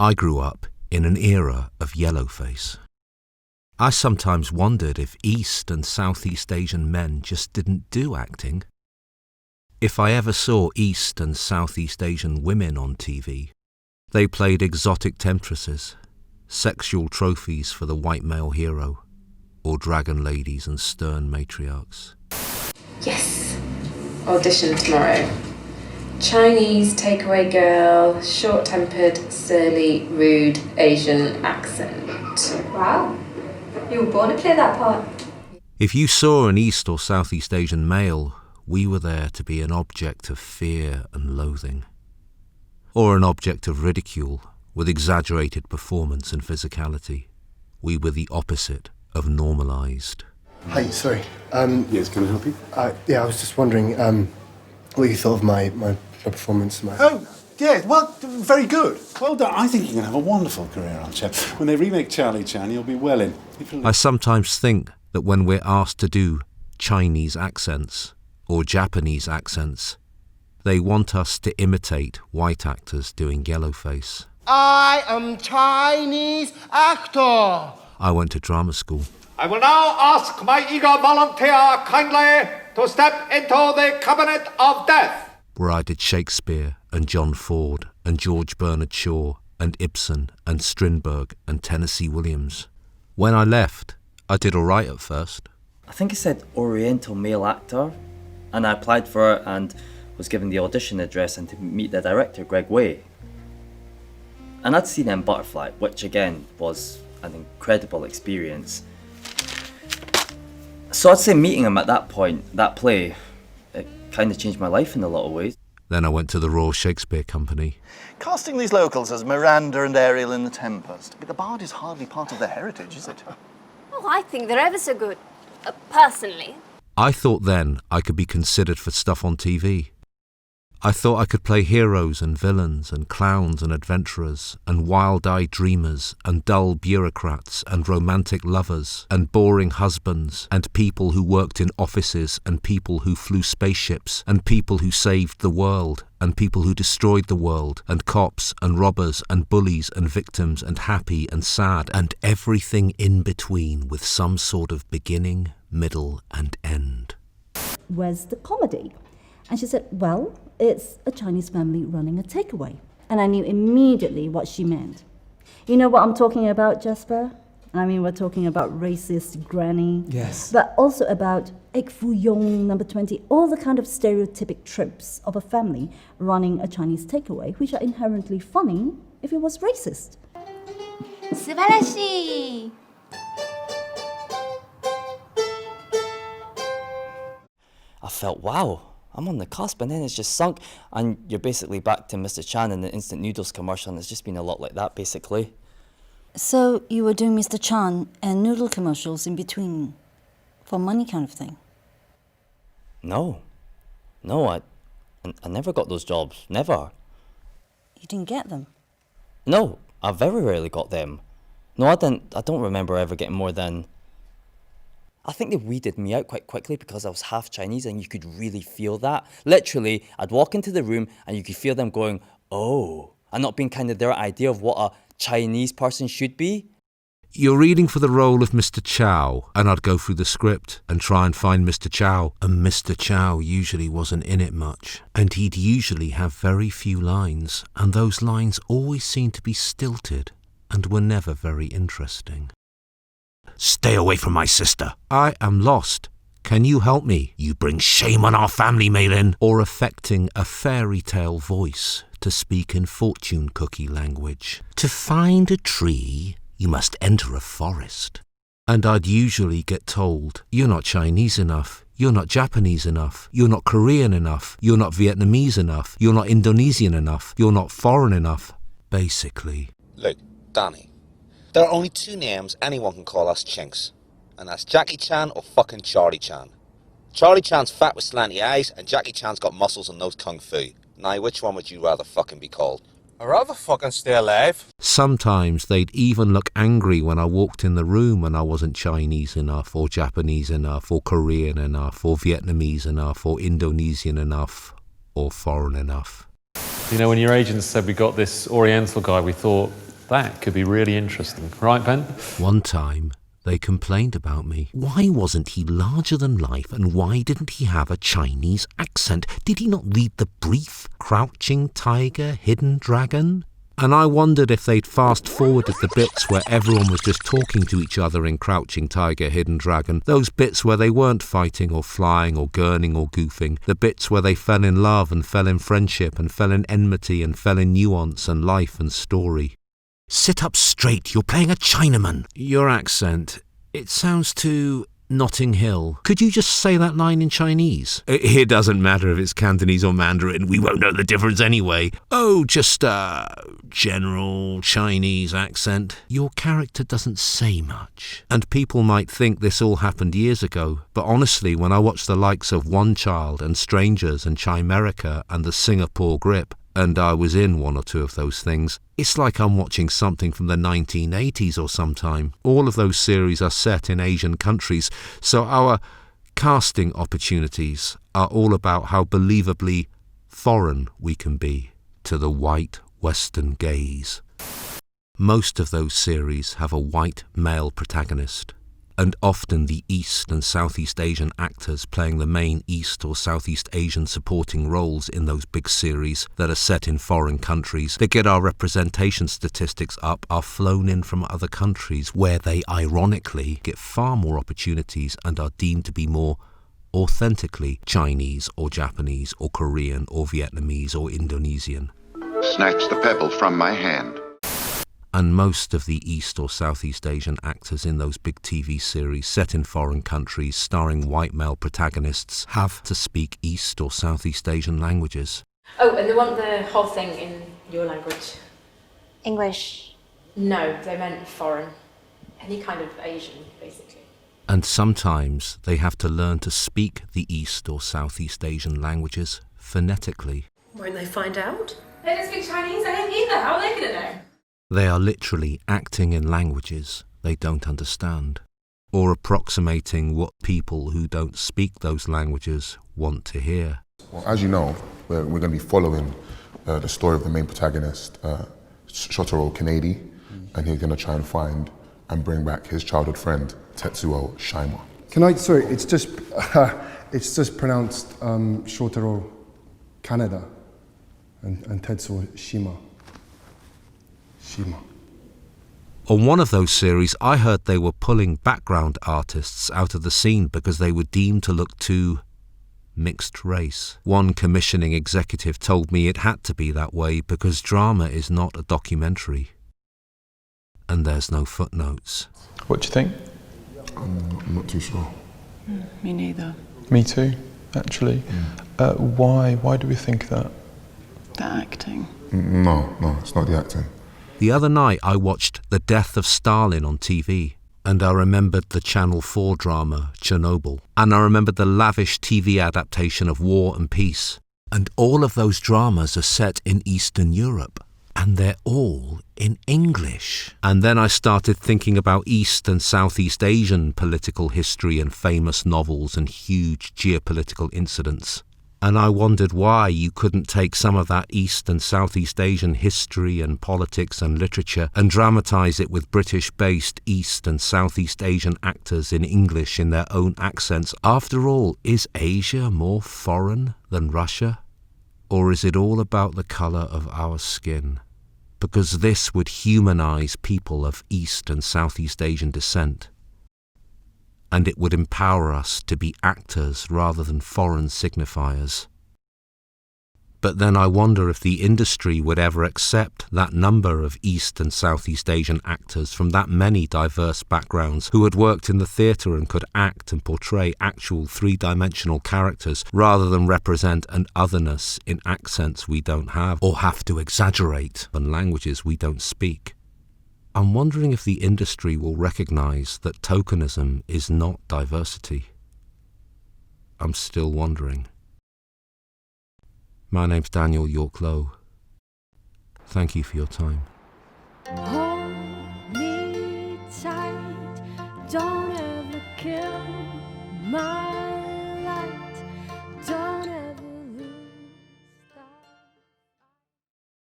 I grew up in an era of yellowface. I sometimes wondered if East and Southeast Asian men just didn't do acting. If I ever saw East and Southeast Asian women on TV, they played exotic temptresses, sexual trophies for the white male hero, or dragon ladies and stern matriarchs. Yes! Audition tomorrow. Chinese takeaway girl, short-tempered, surly, rude Asian accent. Wow. You were born to play that part. If you saw an East or Southeast Asian male, we were there to be an object of fear and loathing, or an object of ridicule with exaggerated performance and physicality. We were the opposite of normalised. Hi, sorry. Yes, can I help you? I was just wondering what you thought of my performance. Oh, yeah, well, very good. Well done. I think you're going to have a wonderful career on Chef. When they remake Charlie Chan, you'll be well in. I sometimes think that when we're asked to do Chinese accents or Japanese accents, they want us to imitate white actors doing yellowface. I am Chinese actor. I went to drama school. I will now ask my eager volunteer kindly to step into the cabinet of death, where I did Shakespeare and John Ford and George Bernard Shaw and Ibsen and Strindberg and Tennessee Williams. When I left, I did all right at first. I think it said Oriental male actor, and I applied for it and was given the audition address and to meet the director, Greg Way. And I'd seen him Butterfly, which again was an incredible experience. So I'd say meeting him at that point, that play, it kind of changed my life in a lot of ways. Then I went to the Royal Shakespeare Company. Casting these locals as Miranda and Ariel in The Tempest, but the bard is hardly part of their heritage, is it? Oh, I think they're ever so good. Personally. I thought then I could be considered for stuff on TV. I thought I could play heroes and villains and clowns and adventurers and wild-eyed dreamers and dull bureaucrats and romantic lovers and boring husbands and people who worked in offices and people who flew spaceships and people who saved the world and people who destroyed the world and cops and robbers and bullies and victims and happy and sad and everything in between with some sort of beginning, middle and end. Where's the comedy? And she said, well, it's a Chinese family running a takeaway. And I knew immediately what she meant. You know what I'm talking about, Jasper? I mean, we're talking about racist granny. Yes. But also about egg foo young, number 20, all the kind of stereotypic tropes of a family running a Chinese takeaway, which are inherently funny if it was racist. 素晴らしい. I felt, wow, I'm on the cusp, and then it's just sunk, and you're basically back to Mr. Chan in the instant noodles commercial, and it's just been a lot like that, basically. So you were doing Mr. Chan and noodle commercials in between, for money kind of thing? No, I never got those jobs, never. You didn't get them? No, I very rarely got them. No, I don't remember ever getting more than... I think they weeded me out quite quickly because I was half Chinese and you could really feel that. Literally, I'd walk into the room and you could feel them going, oh, and not being kind of their idea of what a Chinese person should be. You're reading for the role of Mr. Chow, and I'd go through the script and try and find Mr. Chow, and Mr. Chow usually wasn't in it much, and he'd usually have very few lines, and those lines always seemed to be stilted and were never very interesting. Stay away from my sister. I am lost. Can you help me? You bring shame on our family, Malin. Or affecting a fairy tale voice to speak in fortune cookie language. To find a tree, you must enter a forest. And I'd usually get told, you're not Chinese enough, you're not Japanese enough, you're not Korean enough, you're not Vietnamese enough, you're not Indonesian enough, you're not foreign enough, basically. Look, Danny, there are only two names anyone can call us chinks, and that's Jackie Chan or fucking Charlie Chan. Charlie Chan's fat with slanty eyes, and Jackie Chan's got muscles and knows kung fu. Now, which one would you rather fucking be called? I'd rather fucking stay alive. Sometimes they'd even look angry when I walked in the room and I wasn't Chinese enough, or Japanese enough, or Korean enough, or Vietnamese enough, or Indonesian enough, or foreign enough. You know, when your agents said we got this Oriental guy, we thought That could be really interesting. Right, Ben? One time, they complained about me. Why wasn't he larger than life, and why didn't he have a Chinese accent? Did he not read the brief? Crouching Tiger, Hidden Dragon? And I wondered if they'd fast-forwarded the bits where everyone was just talking to each other in Crouching Tiger, Hidden Dragon. Those bits where they weren't fighting or flying or gurning or goofing. The bits where they fell in love and fell in friendship and fell in enmity and fell in nuance and life and story. Sit up straight, you're playing a Chinaman. Your accent, it sounds too Notting Hill. Could you just say that line in Chinese? It doesn't matter if it's Cantonese or Mandarin, we won't know the difference anyway. Oh, just a general Chinese accent. Your character doesn't say much. And people might think this all happened years ago, but honestly, when I watch the likes of One Child and Strangers and Chimerica and the Singapore Grip, and I was in one or two of those things, it's like I'm watching something from the 1980s or sometime. All of those series are set in Asian countries, so our casting opportunities are all about how believably foreign we can be to the white Western gaze. Most of those series have a white male protagonist, and often the East and Southeast Asian actors playing the main East or Southeast Asian supporting roles in those big series that are set in foreign countries that get our representation statistics up are flown in from other countries where they ironically get far more opportunities and are deemed to be more authentically Chinese or Japanese or Korean or Vietnamese or Indonesian. Snatch the pebble from my hand. And most of the East or Southeast Asian actors in those big TV series set in foreign countries starring white male protagonists have to speak East or Southeast Asian languages. Oh, and they want the whole thing in your language. English. No, they meant foreign. Any kind of Asian, basically. And sometimes they have to learn to speak the East or Southeast Asian languages phonetically. Won't they find out? They don't speak Chinese, I don't either. How are they going to know? They are literally acting in languages they don't understand, or approximating what people who don't speak those languages want to hear. Well, as you know, we're going to be following the story of the main protagonist, Shotaro Kanedi, and he's going to try and find and bring back his childhood friend, Tetsuo Shima. Sorry, it's just pronounced Shotaro Canada and Tetsuo Shima. On one of those series, I heard they were pulling background artists out of the scene because they were deemed to look too mixed race. One commissioning executive told me it had to be that way because drama is not a documentary. And there's no footnotes. What do you think? I'm not too sure. Me neither. Me too, actually. Why do we think that? The acting. No, it's not the acting. The other night I watched The Death of Stalin on TV, and I remembered the Channel 4 drama Chernobyl, and I remembered the lavish TV adaptation of War and Peace. And all of those dramas are set in Eastern Europe, and they're all in English. And then I started thinking about East and Southeast Asian political history and famous novels and huge geopolitical incidents. And I wondered why you couldn't take some of that East and Southeast Asian history and politics and literature and dramatize it with British-based East and Southeast Asian actors in English in their own accents. After all, is Asia more foreign than Russia? Or is it all about the color of our skin? Because this would humanize people of East and Southeast Asian descent. And it would empower us to be actors rather than foreign signifiers. But then I wonder if the industry would ever accept that number of East and Southeast Asian actors from that many diverse backgrounds who had worked in the theatre and could act and portray actual three-dimensional characters rather than represent an otherness in accents we don't have or have to exaggerate in languages we don't speak. I'm wondering if the industry will recognise that tokenism is not diversity. I'm still wondering. My name's Daniel York Loh. Thank you for your time. Hold me tight, don't ever kill my